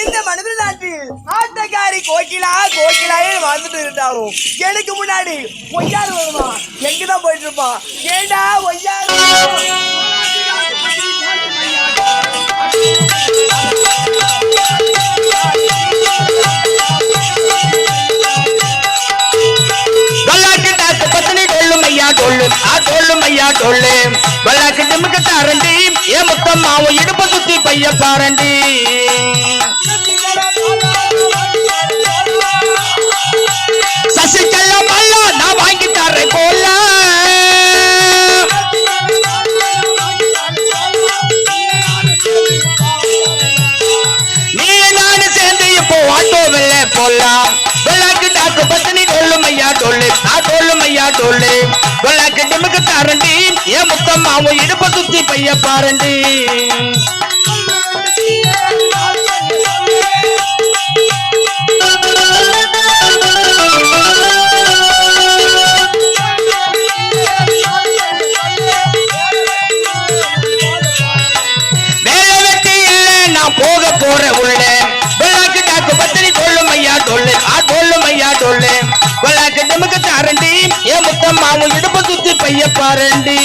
இந்த மனித நாட்டில் ஆட்டக்காரி கோகிலா கோகிலாயே வந்துட்டு இருந்தாலும் எனக்கு முன்னாடி ஒய்யாரு வருமா எங்கதான் போயிட்டு இருப்பான் ஏண்டா ஒய்யாரு வழக்கு நிமிக்கு தாரண்டி ஏ முத்தம்மாவும் இடுப்பு சுத்தி பைய பாரண்டி சசிகல்லா மல்லா நான் வாங்கி தரேன் போல நீ நானும் சேர்ந்து இப்போ ஆட்டோ வெள்ள போலாம் வழக்கு டாக்கு பத்தினி டொல்லும் ஐயா டொல்லு நான் டொல்லும் ஐயா டொல்லு வழக்கு நிமிக்கு தாரண்டி ஏ முத்தம்மாவும் இடுப்பு சுத்தி பைய பாரண்டி போக போற உள்ள விளக்கு டாக்கு பத்தினி டொல்லும் ஐயா டொல்லு ஆ டொல்லும் ஐயா டொல்லு விளக்கு நிமிக்கு தாரண்டி ஏ முத்தம்மாவும் இடுப்பு சுத்தி பைய பாரண்டி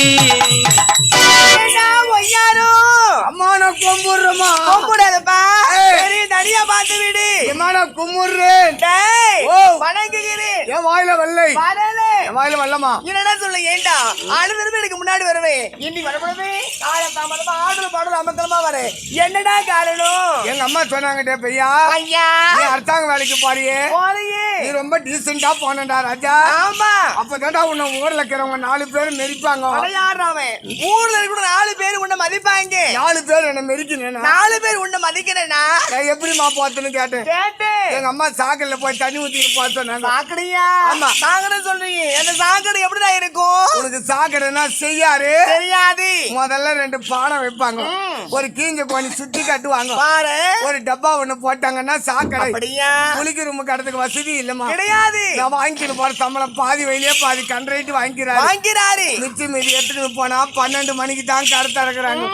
அம்மான கும்புறமா கும்பிடாதப்பா பெரிய தனியா பார்த்து விடு எம்மான கும்புறேன் வணங்குகிறேன் என் வாயில வல்லை என் வாயில வல்லமா என்னடா சொல்ல ஏண்டா ஆளுநர் எனக்கு முன்னாடி வருவேன் இன்னைக்கு வரக்கூடாது கால தாமதமா ஆடுல பாடல அமக்கலமா வரேன் என்னடா காரணம் எங்க அம்மா சொன்னாங்க பையா ஐயா நீ அரசாங்க வேலைக்கு போறியே நீ ரொம்ப டீசெண்டா போனடா ராஜா ஆமா அப்பதான்டா உன்னை ஊர்ல இருக்கிறவங்க 4 பேர் மெரிப்பாங்க யாராவன் ஊர்ல இருக்கிற 4 பேர் உன்னை மதிப்பாங்க 4 பேர் என்ன மெரிக்கணும் 4 பேர் உன்னை மதிக்கிறேன்னா எப்படிமா போத்துன்னு கேட்டேன் எங்க அம்மா சாக்கடையில போய் தண்ணி ஊத்திட்டு போத்தோம் சாக்கடையா ஆமா சாக்கடை சொல்றீங்க அந்த சாக்கடை எப்படிடா இருக்கும் உனக்கு சாக்கடைனா செய்யாது முதல்ல 2 பானை வைப்பாங்க ஒரு கீஞ்ச கோணி சுத்தி கட்டுவாங்க பாரு ஒரு டப்பா ஒண்ணு போட்டாங்கன்னா சாக்கடை குளிக்க ரூம் கடத்துக்கு வசதி இல்லமா கிடையாது நான் வாங்கிட்டு போற சம்பளம் பாதி வயலே பாதி கண்ட்ரைட்டு வாங்கிறாரு மிச்சம் மீதி எடுத்துட்டு போனா 12 மணிக்கு தான் கடை திறக்கிறாங்க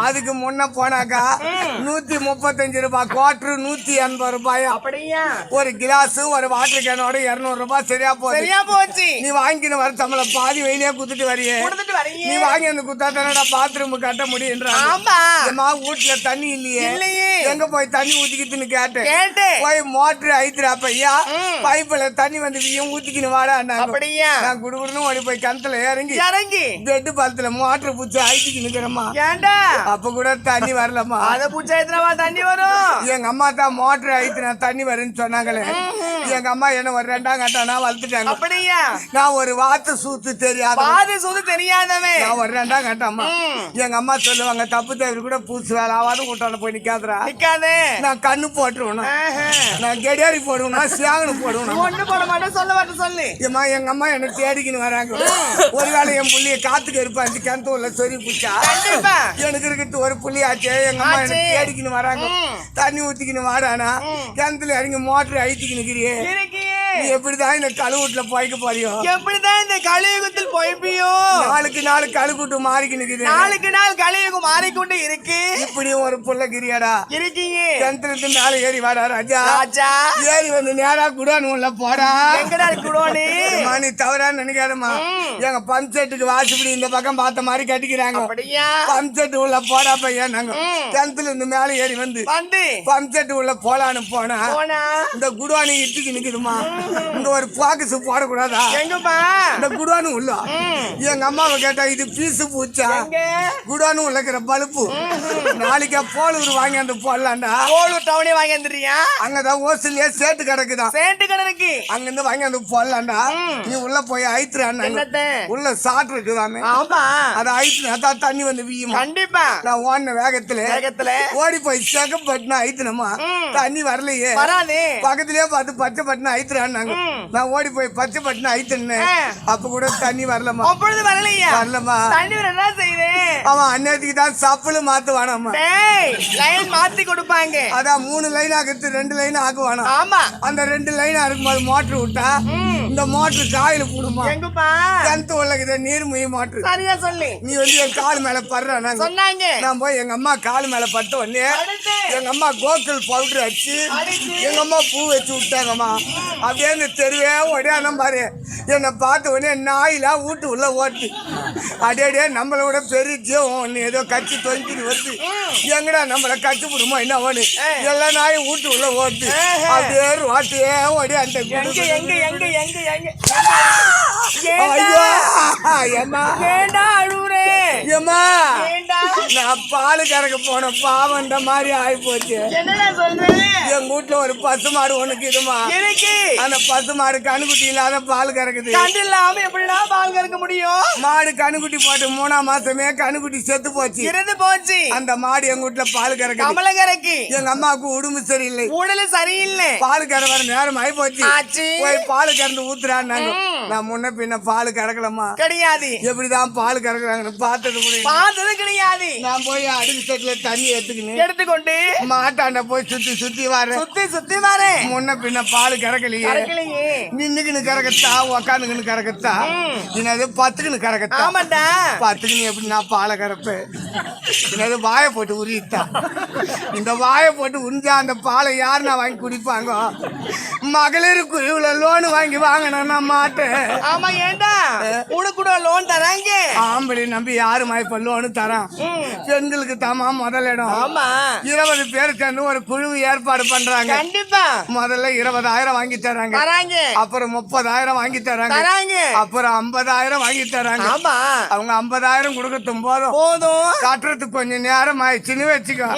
அதுக்கு முன்ன போனாக்கா 135 ரூபாய் குவார்டர் 180 ரூபாய் அப்படியா ஒரு கிளாஸ் ஒரு வாட்டர் கேனோட 200 ரூபாய் சரியா போச்சு நீ வாங்கின வர சம்பளம் பாதி வயலே குத்துட்டு வரியே நீ வாங்கி அந்த குத்தா தானடா பாத்ரூம் கட்ட முடியும்ன்றா வீட்டுல தண்ணி இல்லையே எங்க போய் தண்ணி ஊத்திக்கிட்டுன்னு கேட்டேன் போய் மோட்டர் ஐத்துறா பையா பைப்புல தண்ணி வந்து ஊத்திக்கின்னு வாடா அப்படியா நான் குடுகுடுன்னு ஓடி போய் கிணத்துல இறங்கி பெட்டு பாலத்துல மோட்டர் பூச்சி ஐத்திக்கின்னு ஏண்டா அப்ப கூட தண்ணி வரலமா அத பூச்சி ஐத்துறவா தண்ணி வரும் எங்க அம்மா தான் மோட்டர் ஐத்துனா தண்ணி வரும்னு சொன்னாங்களே எங்க அம்மா என்ன ஒரு 2ஆம் கட்டானா வளர்த்துட்டாங்க அப்படியா நான் ஒரு வாத்து சூத்து தெரியாதவன் நான் ஒரு 2ஆம் கட்டம்மா எங்க அம்மா சொல்லுவாங்க தப்பு தவிர கூட பூசு வேலை ஆவாது கூட்டான போய் நிக்காதரா நான் கண்ணு போட்டுருவேன் நான் கெடியாரி போடுவேன் சியாங்கனு போடுவேன் ஒண்ணு போட மாட்டேன் சொல்ல மாட்டேன் சொல்லு ஏமா எங்க அம்மா என்ன தேடிக்கின்னு வராங்க ஒருவேளை என் புள்ளிய காத்துக்கு இருப்பாச்சு கிணத்துல சொறி பூச்சா எனக்கு இருக்கிறது ஒரு புள்ளியாச்சு எங்க அம்மா என்ன தேடிக்கின்னு வராங்க தண்ணி ஊத்திக்கின்னு வாடானா கிணத்துல இறங்கி மோட்டர் அழித்திக்கின்னு நீ எப்படிதான் இந்த கழுவுட்டுல போய்க்க போறியோ எப்படிதான் இந்த கலியுகத்தில் போய்ப்பியோ நாளுக்கு நாள் கழுகுட்டு மாறிக்கிட்டு நாளுக்கு நாள் கலியுகம் மாறிக்கொண்டு இருக்கு இப்படியும் ஒரு புள்ள கிரியாடா இருக்கீங்க கிணத்துல மேல ஏறி வாடா ராஜா ஏறி வந்து நேரா குடோன் உள்ள போடா எங்கடா குடோனு நீ தவறான்னு நினைக்காதமா எங்க பம்ப் செட்டுக்கு வாசிப்படி இந்த பக்கம் பார்த்த மாதிரி கட்டிக்கிறாங்க பம்ப் செட்டு உள்ள போடா பையன் நாங்க கிணத்துல இருந்து மேல ஏறி வந்து பம்ப் செட்டு உள்ள போலான்னு போனா இந்த குடோனு இட்டுக்கு நிக்குதுமா இந்த ஒரு பாக்கஸ் போடக்கூடாதா எங்கப்பா இந்த குடோனு உள்ள எங்க அம்மாவை கேட்டா இது பீசு பூச்சா குடோனு உள்ளக்கிற பல்பு நாளைக்கு போலூர் வாங்கி அந்த போடலாண்டா போலூர் டவுனே வாங்கி வந்துறியா அங்கதான் ஓசிலே சேட்டு கிடக்குதான் சேட்டு கிடக்கு அங்க இருந்து வாங்கி அந்த போடலாண்டா நீ உள்ள போய் ஐத்துறான் உள்ள சாட்டு இருக்குதாமே அதை ஐத்துனா தண்ணி வந்து வீயும் கண்டிப்பா நான் ஓடின வேகத்துல ஓடி போய் செகப் பட்டினா ஐத்துனமா தண்ணி வரலையே பக்கத்திலேயே பார்த்து பச்சை பட்டினா ஐத்துறான் நான் ஓடி போய் பச்சை பட்டின ஐத்தேன் அப்ப கூட தண்ணி வரலமா அப்பொழுது வரலமா தண்ணி வர என்ன செய்வேன் அவன் அன்னைக்கு தான் சப்பல் மாத்துவானாமா லைன் மாத்தி கொடுப்பாங்க அதான் 3 லைன் ஆகுது 2 லைன் ஆகுவானா ஆமா அந்த 2 லைன் இருக்கும்போது மோட்டர் விட்டா இந்த மோட்டர் காயில போடுமா எங்கப்பா கிணத்து உள்ளக்குத நீர் முய் மோட்டர் சரியா சொல்லி நீ வந்து என் கால் மேல படுற சொன்னாங்க நான் போய் எங்க அம்மா கால் மேல பட்ட உடனே அடுத்து எங்க அம்மா கோகுல் பவுடர் அடிச்சு அடுத்து எங்க அம்மா பூ வச்சு விட்டாங்கம்மா அப்படியே இந்த தெருவே ஒடியாந்த பாரு என்னை பார்த்த உடனே நாயெல்லாம் வீட்டு உள்ள ஓட்டு அடே நம்மளோட பெரிய ஜீவம் ஒண்ணு ஏதோ கட்சி தொங்கிட்டு வருது எங்கடா நம்மளை கட்சி விடுமோ என்ன ஒண்ணு எல்லா நாயும் வீட்டு உள்ள ஓட்டு அப்படியே ரோட்டையே ஓடி அந்த எங்க எங்க எங்க எங்க எங்க ஐயோ ஏம்மா ஏண்டா அழுவுறே ஏம்மா ஏண்டா நான் பால் கறக்க போன பாவன்ற மாதிரி ஆகி போச்சு என்னடா சொல்றேன் எங்க வீட்டுல ஒரு பசு மாடு ஒண்ணுக்கு இதுமா இருக்கு அந்த பசு மாடு கண்ணுக்குட்டி இல்லாத பால் கறக்குது கண்டு இல்லாம எப்படிடா பால் கறக்க முடியும் மாடு கண்ணுக்குட்டி போட்டு 3ஆம் மாசமே கண்ணுக்குட்டி செத்து போச்சு இருந்து போச்சு அந்த மாடு எங்க வீட்டுல பால் கறக்குது கமலகரைக்கு எங்க அம்மாவுக்கு உடம்பு சரியில்லை உடல் சரியில்லை பால் கற வர நேரம் ஆகி போச்சு ஆச்சு போய் பால் கறந்து ஊத்துறான்னாங்க நான் முன்ன பின்ன பால் கறக்கலம்மா கிடையாது எப்படிதான் பால் கறக்குறாங்கன்னு பார்த்தது கூட இல்ல. பார்த்தது கிடையாது நான் போய் அடுக்கு செட்ல தண்ணி எடுத்துக்கின்னு எடுத்துக்கொண்டு மாட்டாண்ட போய் சுத்தி சுத்தி வரேன் சுத்தி சுத்தி வரேன் முன்ன பின்ன பால் கறக்கலையே கறக்கலையே நின்னுக்குன்னு கறக்கத்தா உக்காந்துக்குன்னு கறக்கத்தா என்னது பத்துக்குன்னு கறக்கத்தா ஆமாண்டா பத்துக்குன்னு எப்படி நான் பாலை கறப்பேன் என்னது வாயை போட்டு உரித்தா இந்த வாயை போட்டு உறிஞ்சா அந்த பாலை யார் நான் வாங்கி குடிப்பாங்க மகளிருக்கு இவ்வளவு லோனு வாங்கி வாங்கினேன் நான் மாட்டேன் ஆமா ஏண்டா உனக்கு கூட லோன் தராங்க ஆம்பளை நம்பி யாருமா இப்ப லோனு தரான் பெண்களுக்கு தாமா முதல் இடம் ஆமா 20 பேர் சேர்ந்து ஒரு குழு ஏற்பாடு பண்றாங்க கண்டிப்பா முதல்ல 20,000 வாங்கி தராங்க தராங்க அப்புறம் 30,000 வாங்கி தராங்க தராங்க அப்புறம் 50,000 வாங்கி தராங்க ஆமா அவங்க 50,000 கொடுக்கட்டும் போதும் போதும் கட்டுறதுக்கு கொஞ்சம் நேரம் ஆயிடுச்சுன்னு வச்சுக்கோ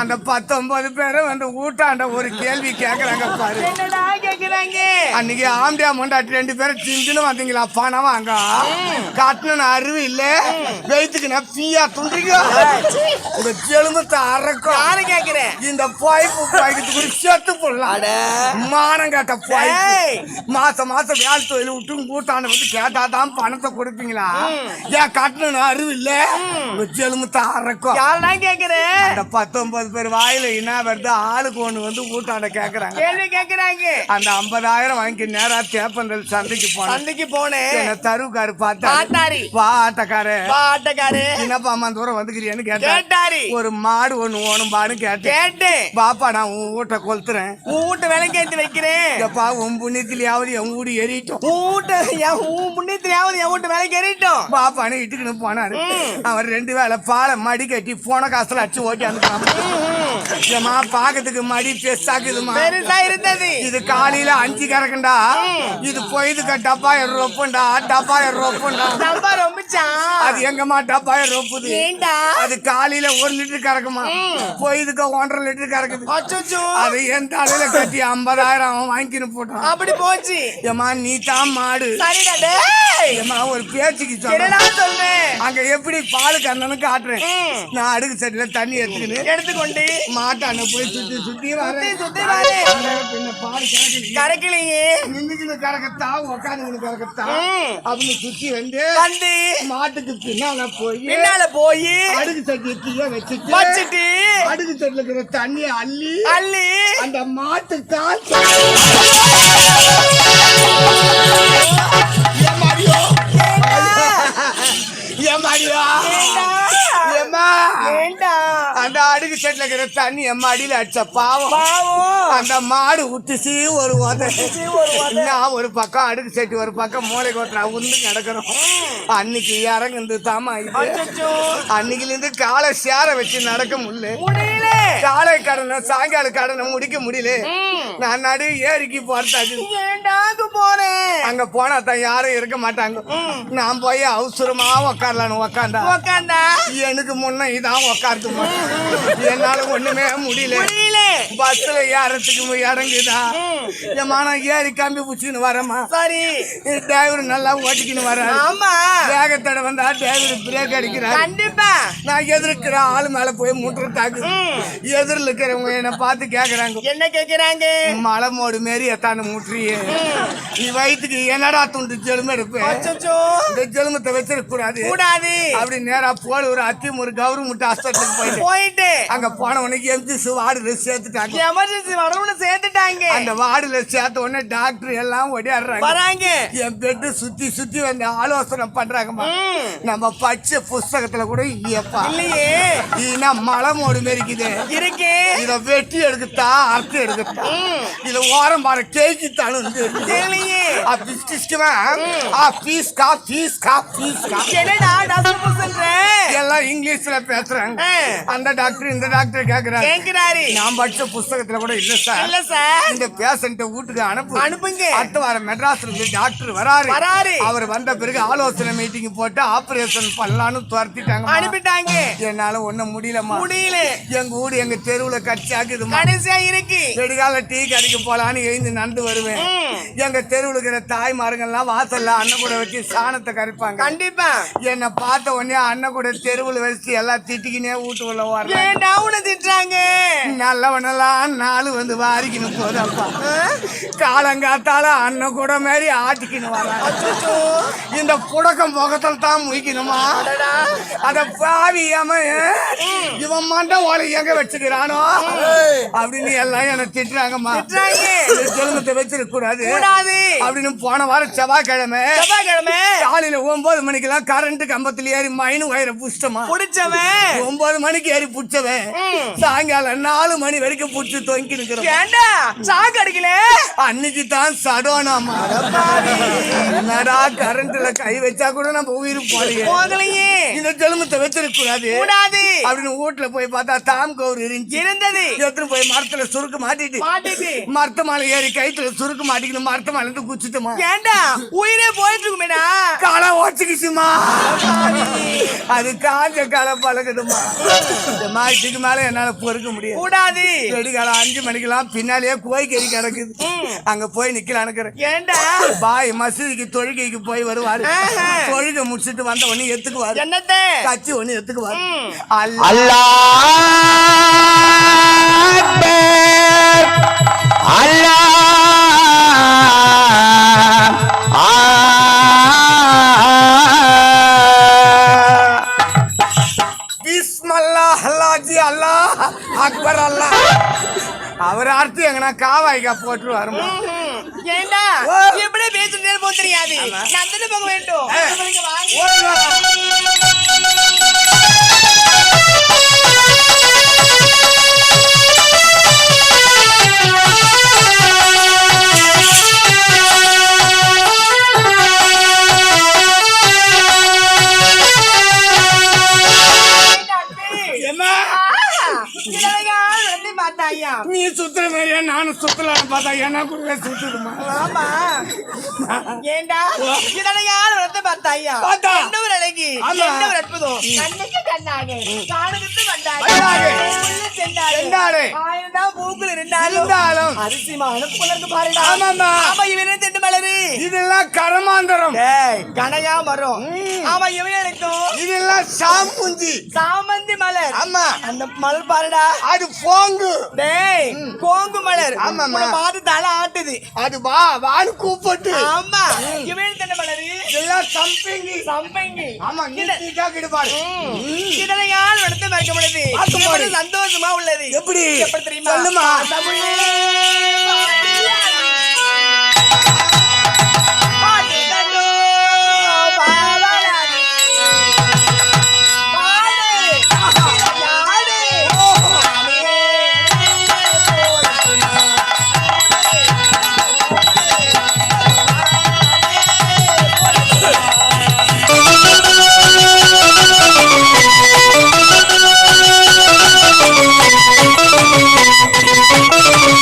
அந்த 19 பேரும் வந்து ஊட்டாண்ட ஒரு கேள்வி கேக்குறாங்க பாரு என்னடா கேக்குறாங்க அன்னைக்கு ஆம்பியா முண்டாட்டி 2 பேரும் சிந்துன்னு வந்தீங்களா பணம் வாங்க கட்டணும் அறிவு இல்ல வெயித்துக்கு நான் பீயா துண்டிங்க உங்க எலும்பத்தை அறக்கும் யாரு கேக்குறேன் இந்த பைப்பு பாய்க்கிறதுக்கு ஒரு செத்து போடலாம் மானம் கேட்ட பைப்பு மாசம் மாசம் வேலை தொழில் விட்டு கூட்டாண்ட வந்து கேட்டாதான் பணத்தை கொடுப்பீங்களா ஏன் கட்டணும் அறிவு இல்ல உங்க எலும்பத்தை அறக்கும் யாருடா கேக்குறேன் அந்த 19 பேர் வாயில என்ன வருது ஆளுக்கு ஒண்ணு வந்து கூட்டாண்ட கேக்குறாங்க கேள்வி கேக்குறாங்க அந்த 50,000 வாங்கி நேரா தேப்பந்தல் சந்தைக்கு போனேன் சந்தைக்கு போனேன் என்ன தருக்காரு பார்த்தா பாட்டாரி வா ஆட்டக்காரு பாட்டக்காரு என்னப்பா அம்மா தூரம் வந்துக்கிறியான்னு கேட்டேன் கேட்டாரி ஒரு மாடு ஒண்ணு ஓணும்பான்னு கேட்டேன் கேட்டு பாப்பா நான் உன் வீட்டை கொளுத்துறேன் உன் வீட்டை விலைக்கேத்தி வைக்கிறேன் எப்பா உன் புண்ணியத்திலேயாவது என் வீடு எரிட்டோம் உன் முன்னேற்றியாவது என் வீட்டு வேலைக்கு ஏறிட்டோம் பாப்பான்னு இட்டுக்குன்னு போனாரு அவர் 2 வேளை பாலை மடி கட்டி போன காசுல அடிச்சு ஓட்டி அனுப்புறாமா பாக்கிறதுக்கு மடி பெருசாக்குதுமா பெருசா இருந்தது இது காலையில 5 கறக்குண்டா இது பொய்துக்க டப்பாயிரம் ரொப்புண்டா டப்பாயிரம் ரொப்புண்டா டப்பா ரொம்பிச்சான் அது எங்கம்மா டப்பாயிரம் ரொப்புது ஏண்டா அது காலையில 1 லிட்டர் கறக்குமா பொய்துக்க 1.5 லிட்டர் கறக்குது அச்சோ அது என் தலையில கட்டி 50,000 அவன் வாங்கின்னு போட்டான் அப்படி போச்சு ஏமா நீ தான் மாடு சரிடா டேய் ஏமா ஒரு பேச்சுக்கு என்னடா சொல்றேன் சொல்றேன் அங்க எப்படி பால் கண்ணனு காட்டுறேன் நான் அடுக்கு சட்டில தண்ணி எடுத்துக்கின்னு எடுத்துக்கொண்டு மாட்டான போய் சுத்தி சுத்தி வரேன் சுத்தி வரேன். பின்ன பால் கறக்கலையே கரைக்கலையே நின்னுக்குன்னு கறக்கத்தா உக்காந்துன்னு கறக்கத்தா அப்படின்னு சுத்தி வந்து வந்து மாட்டுக்கு பின்னால போய் பின்னால போய் அடுக்கு சட்டி கீழே வச்சுட்டு வச்சுட்டு அடுக்கு சட்டில இருக்கிற தண்ணியை அள்ளி அள்ளி அந்த மாட்டு கால் ஏமாடியோ ஏமாடியோ ஏமா ஏண்டா அந்த அடுக்கு செட்ல இருக்கிற தண்ணி எம்மா அடியில அடிச்ச பாவம் பாவம் அந்த மாடு விட்டுச்சு ஒரு உதை நான் ஒரு பக்கம் அடுக்கு செட்டி ஒரு பக்கம் மூளை கொட்டுற உந்து கிடக்குறோம் அன்னைக்கு இறங்குந்து தாமா அச்சோ அன்னைக்குல இருந்து காலை சேர வச்சு நடக்க முடியல முடியல காலை கடனை சாயங்கால கடனை முடிக்க முடியல நான் நடு ஏரிக்கு போறதாச்சு ஏண்டாக்கு போறேன் அங்க போனா தான் யாரும் இருக்க மாட்டாங்க நான் போய் அவசரமா உக்காரலான்னு உக்காந்தா எனக்கு முன்ன இதான் உக்காந்து என்னால ஒண்ணுமே முடியல முடியல பஸ்ல ஏறத்துக்கு இறங்குதா ஏமா நான் ஏறி கம்பி பிடிச்சின்னு வரேம்மா சரி டிரைவர் நல்லா ஓட்டிக்கின்னு வர்றாரு ஆமா வேகத்தோட வந்தா டிரைவர் பிரேக் அடிக்கிறாரு கண்டிப்பா நான் எதிர்க்கிற ஆளு மேல போய் முட்டுற தாக்கு எதிரில் இருக்கிறவங்க என்ன பார்த்து கேக்குறாங்க என்ன கேக்குறாங்க மலை மோடு மாரி எத்தான முட்டுறியே நீ வயிற்றுக்கு என்னடா துண்டு ஜெலுமை இருப்ப அச்சோ இந்த ஜெலுமத்தை வச்சிருக்க கூடாது கூடாது அப்படி நேரா போல ஒரு அத்தி ஒரு கௌரி முட்டை ஹாஸ்பிட்டலுக்கு போயிட்டு போயிட்டு அங்க போன உனக்கு எம்ஜிஸ் வாடுது சேர்த்துட்டாங்க. எமர்ஜென்சி வரணும்னு சேர்த்துட்டாங்க. அந்த வார்டுல சேர்த்த உடனே டாக்டர் எல்லாம் ஓடியாடுறாங்க. வராங்க. என் பெட்டு சுத்தி சுத்தி வந்து ஆலோசனை பண்றாங்கம்மா. நம்ம பச்சை புஸ்தகத்துல கூட இல்லையப்பா. இல்லையே. இதுனா மலை மோடு மாரி இருக்குது. இருக்கு. இத வெட்டி எடுக்கத்தா அறுத்து எடுக்கத்தா இத ஓரம் பாரு கேஜி தானு இல்லையே. என்னடா டாக்டர் சொல்ற? எல்லாம் இங்கிலீஷ்ல பேசுறாங்க. அந்த டாக்டர் இந்த டாக்டர் கேக்குறாரு. நான் படிச்ச புஸ்தகத்துல கூட இல்ல சார். இல்ல சார். இந்த பேஷண்ட வீட்டுக்கு அனுப்புங்க. அடுத்த வாரம் மெட்ராஸ்ல இருந்து டாக்டர் வராரு. அவர் வந்த பிறகு ஆலோசனை மீட்டிங் போட்டு ஆபரேஷன் பண்ணலாம்னு துரத்திட்டாங்க. அனுப்பிட்டாங்க. என்னால ஒண்ணும் முடியல. எங்க ஊரு எங்க தெருவுல கட்சியாக்குது. கடைசியா இருக்கு. வெடிகால டீ கடைக்கு போலான்னு எழுந்து நடந்து வருவேன். எங்க தெருவுல இருக்கிற தாய்மார்கள்லாம் வாசல்ல அண்ணன் கூட வச்சு சாணத்தை கரைப்பாங்க. கண்டிப்பா. என்ன பார்த்த உடனே அண்ணன் கூட தெருவுல வச்சு எல்லாம் திட்டிக்கினே வீட்டுக்குள்ள வர திட்டுறாங்க. நல்லவனெல்லாம் நாலு வந்து வாரிக்கணும் போதப்பா. காலங்காத்தால அண்ணன் கூட மாதிரி ஆட்டிக்கணும் வர. இந்த புடக்கம் முகத்தில் தான் முழிக்கணுமா? அத பாவி இவன் மண்ட ஓலை எங்க வச்சுக்கிறானோ அப்படின்னு எல்லாம் என்ன திட்டுறாங்கம்மா. ஜென்மத்தை வச்சிருக்க கூடாது அப்படின்னு போன வாரம் செவ்வாய்க்கிழமை காலையில 9 மணிக்கெல்லாம் கரண்ட் கம்பத்துல ஏறி மைனு வயிற புடிச்சமா. 9 மணிக்கு ஏறி புடிச்சவன் சாயங்காலம் 4 மணி வரைக்கும் புடிச்சு தொங்கி நிக்கிறேன். அடிக்கல அன்னைக்கு தான் சடோனாமா. என்னடா கரண்ட்ல கை வச்சா கூட நம்ம உயிர் போலையே. இந்த ஜென்மத்தை வச்சிருக்க கூடாது அப்படின்னு வீட்டுல போய் பார்த்தா தாம் கவுர் இருந்தது. எடுத்துட்டு போய் மரத்துல சுருக்கு மாட்டிட்டு மரத்த மேல ஏறி கைத்துல சுருக்கு மாட்டிக்கணும். மரத்த மேல இருந்து குச்சிட்டுமா. ஏண்டா உயிரே போயிட்டு இருக்குமேடா. காலை ஓச்சுக்குச்சுமா. அது காஞ்ச காலை பழகுதுமா. இந்த மாட்டுக்கு மேல என்னால பொறுக்க முடியாது. கூடாது. வெடிகாலம் 5 மணிக்கெல்லாம் பின்னாலேயே கோய்கறி கிடக்குது. அங்க போய் நிக்கலான்னு. ஏண்டா பாய் மசூதிக்கு தொழுகைக்கு போய் வருவாரு. தொழுகை முடிச்சுட்டு வந்த உடனே எத்துக்குவாரு. என்னத்தை கட்சி ஒண்ணு எத்துக்குவாரு. அல்லாஹ் அக்பர் அல்லாஹ். அவர் அர்த்தம் எங்கன்னா காவாய்க்கா போட்டு வருமா. ஏண்டா எப்படி பேசுறதே போக தெரியாது. நந்தன போக வேண்டும். நீ சுத்துற மாதிரியா நானும் சுத்தலாம் பார்த்தா என்ன கூட சுத்துதுமா. ஆமா ஏண்டா இதனையால் வந்து பார்த்தாயா என்னவர் அழகி என்னவர் அற்புதம் கண்ணுக்கு கண்ணாக காணுக்கு வந்தாங்க செண்டாடே ஆயிரண்டா பூக்குல இருந்தாலும் அரிசிமான புலர்ந்து பாருடா. ஆமாமா ஆமா இவனே தெண்டு மலரு. இதெல்லாம் கரமாந்தரம். டேய் கணையா மரம். ஆமா இவனே எடுத்தோம். இதெல்லாம் சாமந்தி மலர். ஆமா அந்த மலர் பாருடா. அது போங்கு. டேய் கோங்கு மலர். ஆமா பாத்து தலை ஆட்டுது. அது வான்னு கூப்பிட்டு. ஆமா இவனே தெண்டு மலரு. இதெல்லாம் சம்பங்கி. ஆமா நீட்டா கிடுபாடு. இதனையால் நடத்த மறக்க முடியாது. சந்தோஷமா உள்ளது. எப்படி தெரியுமா? சொல்லுமா. Thank you.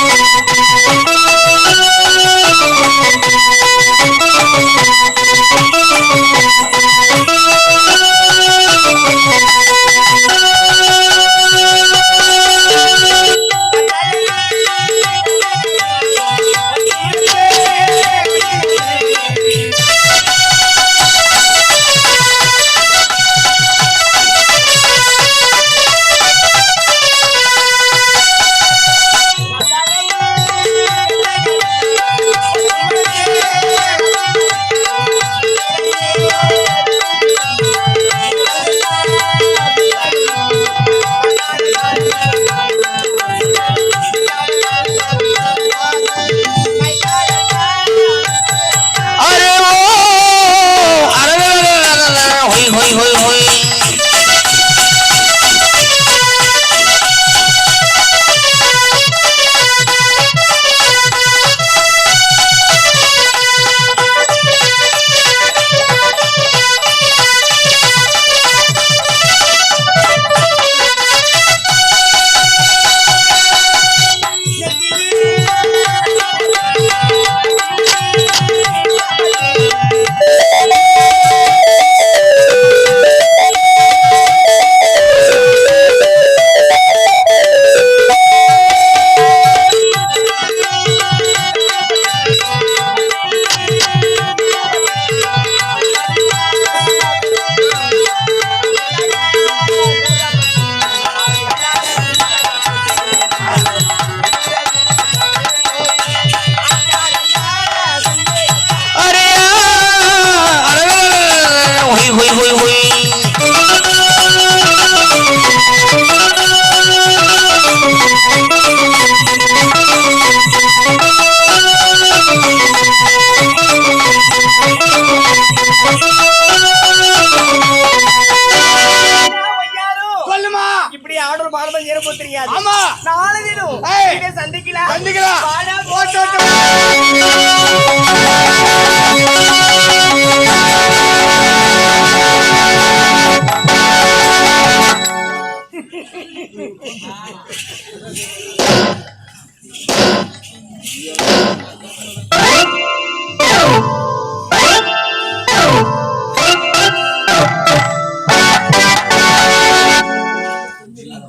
இதை சந்திக்கலாம் சந்திக்கலாம். வாடா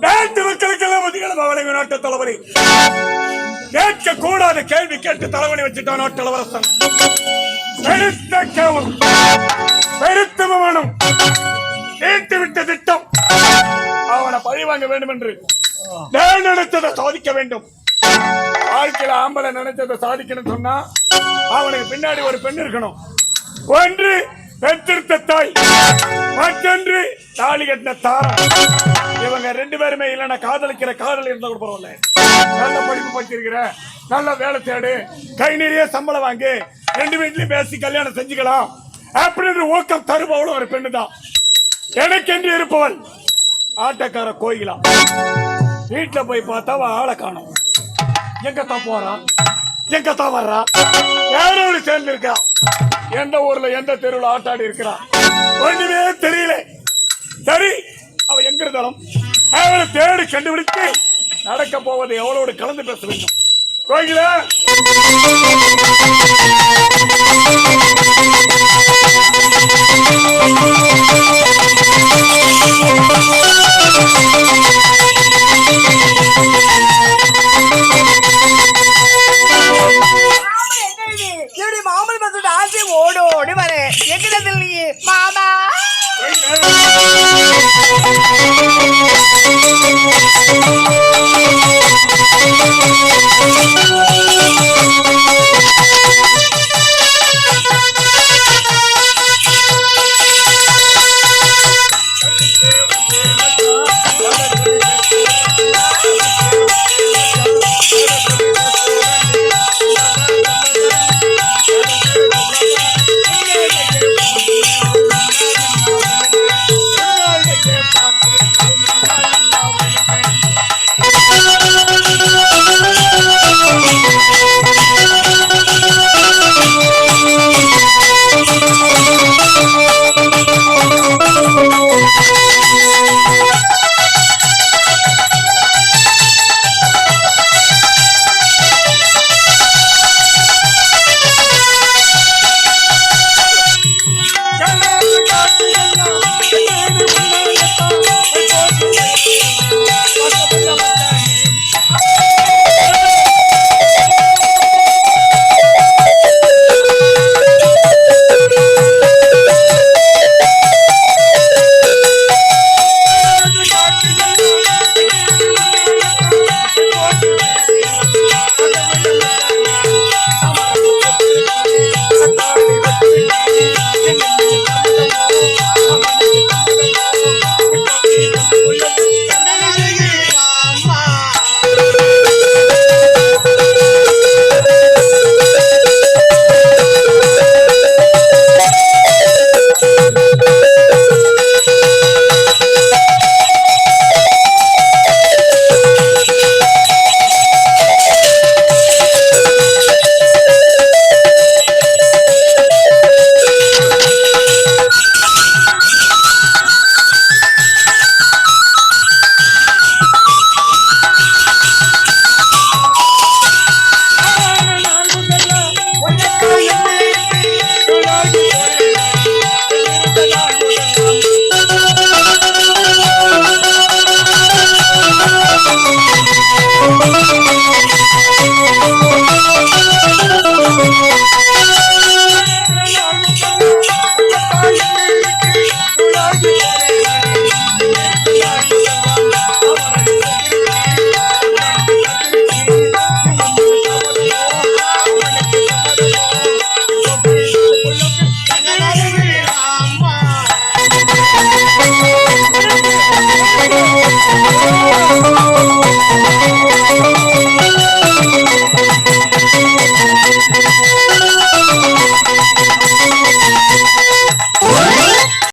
நாட்டு மக்களுக்கெல்லாம் அதிகாரம் அவனை நாட்டு தலைவலி கேட்க கூடாத கேள்வி கேட்டு தலைவலி வச்சுட்டான் நாட்டு இளவரசன். பெருத்த கேவலம், பெருத்த விமானம், கேட்டுவிட்ட திட்டம். அவனை பழி வாங்க வேண்டும் என்று நான் நினைத்ததை சாதிக்க வேண்டும். வாழ்க்கையில ஆம்பளை நினைச்சதை சாதிக்கணும் சொன்னா அவனுக்கு பின்னாடி ஒரு பெண் இருக்கணும். ஒன்று பெற்றெடுத்த தாய், மற்றொன்று தாலி கட்டின தாரம். இவங்க ரெண்டு பேருமே இல்லைன்னா காதலிக்கிற காதல் இருந்தா கூட பரவாயில்ல. நல்ல படிப்பு படிச்சிருக்கிற, நல்ல வேலை தேடு, கை நிறைய சம்பளம் வாங்கி ரெண்டு வீட்லயும் பேசி கல்யாணம் செஞ்சுக்கலாம் அப்படின்ற ஊக்கம் தருபவளும் ஒரு பெண்ணு தான். எனக்கென்று இருப்பவள் ஆட்டக்கார கோயிலா. வீட்டுல போய் பார்த்தா அவ ஆளை காணும். எங்கத்தான் போறான், எங்கத்தான் வர்றான், யாரோடு சேர்ந்து இருக்கான், எந்த ஊர்ல எந்த தெருவில் ஆட்டாடி இருக்கிறான் ஒண்ணுமே தெரியல. சரி, அவ எங்க இருந்தாலும் அவளை தேடி கண்டுபிடித்து நடக்க போவதை எவ்வளோடு கலந்து பேச வேண்டும். கோயில